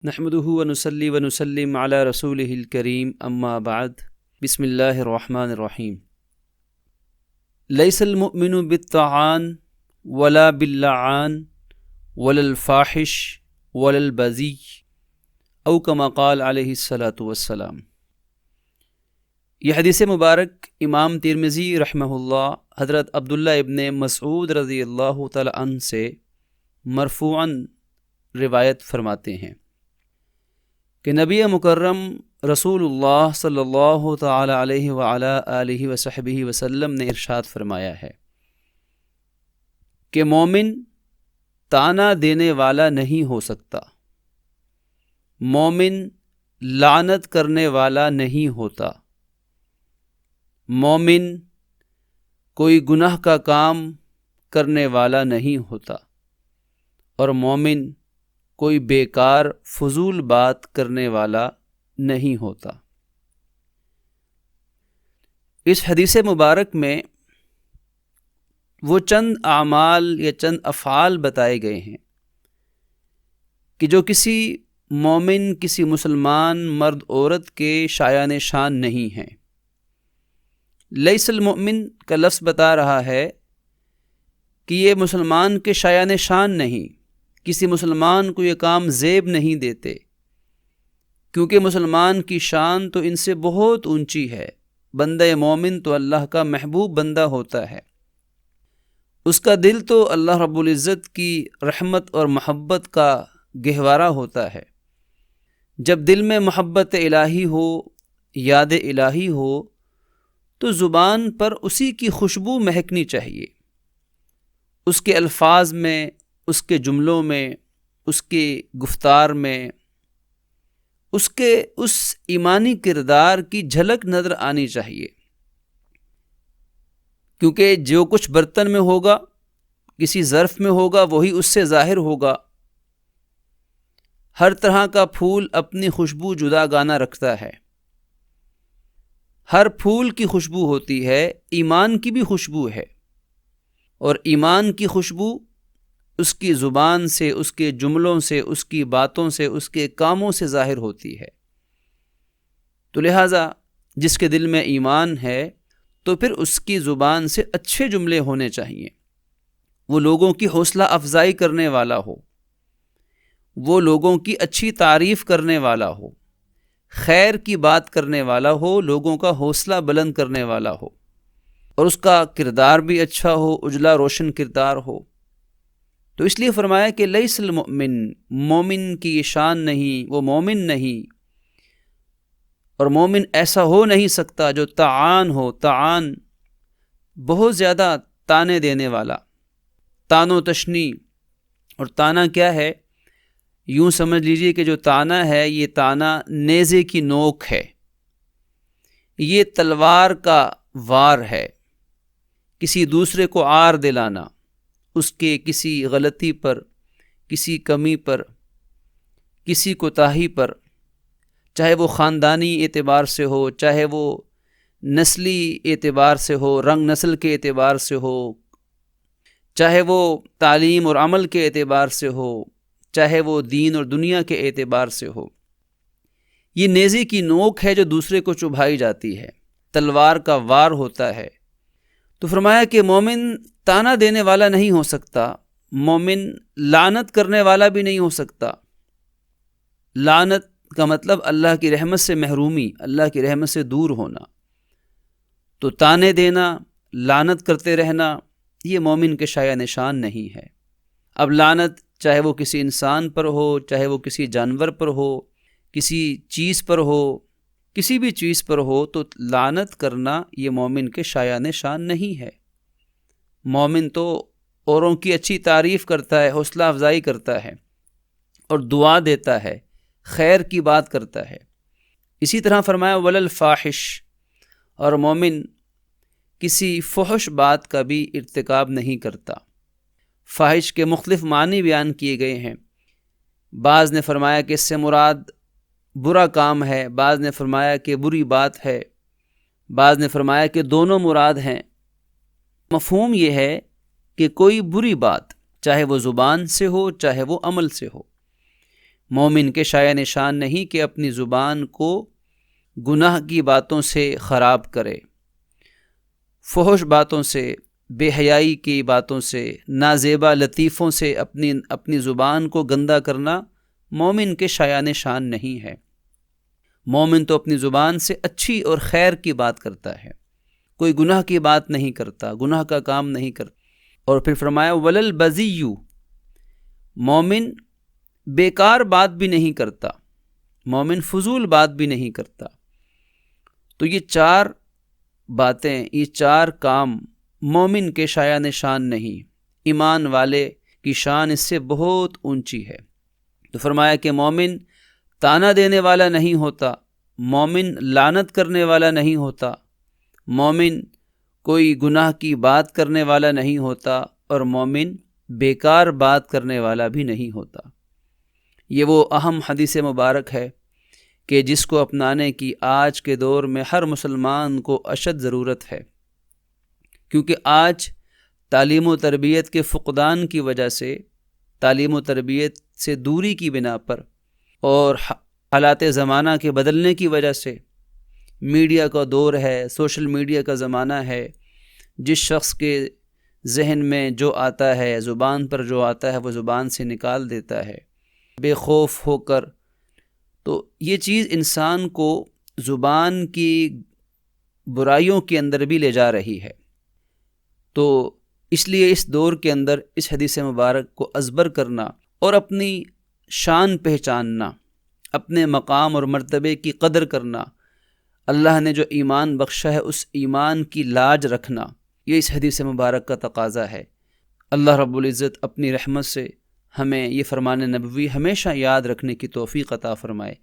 نحمده ونصلي ونسلم على رسوله الكريم اما بعد بسم الله الرحمن الرحيم ليس المؤمن بالطعان ولا باللعان ولا الفاحش ولا البذي او كما قال علیہ الصلاۃ والسلام۔ یہ حدیث مبارک امام ترمذی رحمہ اللہ حضرت عبداللہ ابن مسعود رضی اللہ تعالی عنہ سے مرفوعاً روایت فرماتے ہیں کہ نبی مکرم رسول اللہ صلی اللہ تعالی علیہ وعلی آلہ وصحبہ وسلم نے ارشاد فرمایا ہے کہ مومن طعنہ دینے والا نہیں ہو سکتا، مومن لعنت کرنے والا نہیں ہوتا، مومن کوئی گناہ کا کام کرنے والا نہیں ہوتا، اور مومن کوئی بیکار فضول بات کرنے والا نہیں ہوتا۔ اس حدیث مبارک میں وہ چند اعمال یا چند افعال بتائے گئے ہیں کہ جو کسی مومن، کسی مسلمان مرد عورت کے شایان شان نہیں ہیں۔ لیس المؤمن کا لفظ بتا رہا ہے کہ یہ مسلمان کے شایان شان نہیں، کسی مسلمان کو یہ کام زیب نہیں دیتے، کیونکہ مسلمان کی شان تو ان سے بہت اونچی ہے۔ بندہ مومن تو اللہ کا محبوب بندہ ہوتا ہے، اس کا دل تو اللہ رب العزت کی رحمت اور محبت کا گہوارہ ہوتا ہے۔ جب دل میں محبت الہی ہو، یاد الہی ہو، تو زبان پر اسی کی خوشبو مہکنی چاہیے، اس کے الفاظ میں، اس کے جملوں میں، اس کے گفتار میں، اس ایمانی کردار کی جھلک نظر آنی چاہیے، کیونکہ جو کچھ برتن میں ہوگا، کسی ظرف میں ہوگا، وہی اس سے ظاہر ہوگا۔ ہر طرح کا پھول اپنی خوشبو جدا گانا رکھتا ہے، ہر پھول کی خوشبو ہوتی ہے، ایمان کی بھی خوشبو ہے، اور ایمان کی خوشبو اس کی زبان سے، اس کے جملوں سے، اس کی باتوں سے، اس کے کاموں سے ظاہر ہوتی ہے۔ تو لہٰذا جس کے دل میں ایمان ہے تو پھر اس کی زبان سے اچھے جملے ہونے چاہیے، وہ لوگوں کی حوصلہ افزائی کرنے والا ہو، وہ لوگوں کی اچھی تعریف کرنے والا ہو، خیر کی بات کرنے والا ہو، لوگوں کا حوصلہ بلند کرنے والا ہو، اور اس کا کردار بھی اچھا ہو، اجلا روشن کردار ہو۔ تو اس لیے فرمایا کہ لیس المؤمن، مومن کی یہ شان نہیں، وہ مومن نہیں، اور مومن ایسا ہو نہیں سکتا جو طعان ہو۔ طعان بہت زیادہ تانے دینے والا، تان و تشنی۔ اور تانا کیا ہے؟ یوں سمجھ لیجئے کہ جو تانا ہے، یہ تانا نیزے کی نوک ہے، یہ تلوار کا وار ہے، کسی دوسرے کو عار دلانا، اس کے کسی غلطی پر، کسی کمی پر، کسی کوتاہی پر، چاہے وہ خاندانی اعتبار سے ہو، چاہے وہ نسلی اعتبار سے ہو، رنگ نسل کے اعتبار سے ہو، چاہے وہ تعلیم اور عمل کے اعتبار سے ہو، چاہے وہ دین اور دنیا کے اعتبار سے ہو۔ یہ نیزے کی نوک ہے جو دوسرے کو چبھائی جاتی ہے، تلوار کا وار ہوتا ہے۔ تو فرمایا کہ مومن تانا دینے والا نہیں ہو سکتا، مومن لعنت کرنے والا بھی نہیں ہو سکتا۔ لعنت کا مطلب اللہ کی رحمت سے محرومی، اللہ کی رحمت سے دور ہونا۔ تو تانے دینا، لعنت کرتے رہنا، یہ مومن کے شایان شان نہیں ہے۔ اب لعنت چاہے وہ کسی انسان پر ہو، چاہے وہ کسی جانور پر ہو، کسی چیز پر ہو، کسی بھی چیز پر ہو، تو لعنت کرنا یہ مومن کے شایان شان نہیں ہے۔ مومن تو اوروں کی اچھی تعریف کرتا ہے، حوصلہ افزائی کرتا ہے، اور دعا دیتا ہے، خیر کی بات کرتا ہے۔ اسی طرح فرمایا ولا الفاحش، اور مومن کسی فحش بات کا بھی ارتکاب نہیں کرتا۔ فاحش کے مختلف معنی بیان کیے گئے ہیں، بعض نے فرمایا کہ اس سے مراد برا کام ہے، بعض نے فرمایا کہ بری بات ہے، بعض نے فرمایا کہ دونوں مراد ہیں۔ مفہوم یہ ہے کہ کوئی بری بات، چاہے وہ زبان سے ہو، چاہے وہ عمل سے ہو، مومن کے شایہ نشان نہیں کہ اپنی زبان کو گناہ کی باتوں سے خراب کرے، فحش باتوں سے، بے حیائی کی باتوں سے، نازیبا لطیفوں سے اپنی زبان کو گندا کرنا مومن کے شایہ نشان نہیں ہے۔ مومن تو اپنی زبان سے اچھی اور خیر کی بات کرتا ہے، کوئی گناہ کی بات نہیں کرتا، گناہ کا کام نہیں کرتا۔ اور پھر فرمایا ولل بذیّ، مومن بیکار بات بھی نہیں کرتا، مومن فضول بات بھی نہیں کرتا۔ تو یہ چار باتیں، یہ چار کام مومن کے شایہ نشان نہیں، ایمان والے کی شان اس سے بہت اونچی ہے۔ تو فرمایا کہ مومن تانا دینے والا نہیں ہوتا، مومن لعنت کرنے والا نہیں ہوتا، مومن کوئی گناہ کی بات کرنے والا نہیں ہوتا، اور مومن بیکار بات کرنے والا بھی نہیں ہوتا۔ یہ وہ اہم حدیث مبارک ہے کہ جس کو اپنانے کی آج کے دور میں ہر مسلمان کو اشد ضرورت ہے، کیونکہ آج تعلیم و تربیت کے فقدان کی وجہ سے، تعلیم و تربیت سے دوری کی بنا پر اور حالات زمانہ کے بدلنے کی وجہ سے، میڈیا کا دور ہے، سوشل میڈیا کا زمانہ ہے، جس شخص کے ذہن میں جو آتا ہے، زبان پر جو آتا ہے وہ زبان سے نکال دیتا ہے بے خوف ہو کر۔ تو یہ چیز انسان کو زبان کی برائیوں کے اندر بھی لے جا رہی ہے۔ تو اس لیے اس دور کے اندر اس حدیث مبارک کو ازبر کرنا اور اپنی شان پہچاننا، اپنے مقام اور مرتبے کی قدر کرنا، اللہ نے جو ایمان بخشا ہے اس ایمان کی لاج رکھنا، یہ اس حدیث مبارک کا تقاضا ہے۔ اللہ رب العزت اپنی رحمت سے ہمیں یہ فرمان نبوی ہمیشہ یاد رکھنے کی توفیق عطا فرمائے۔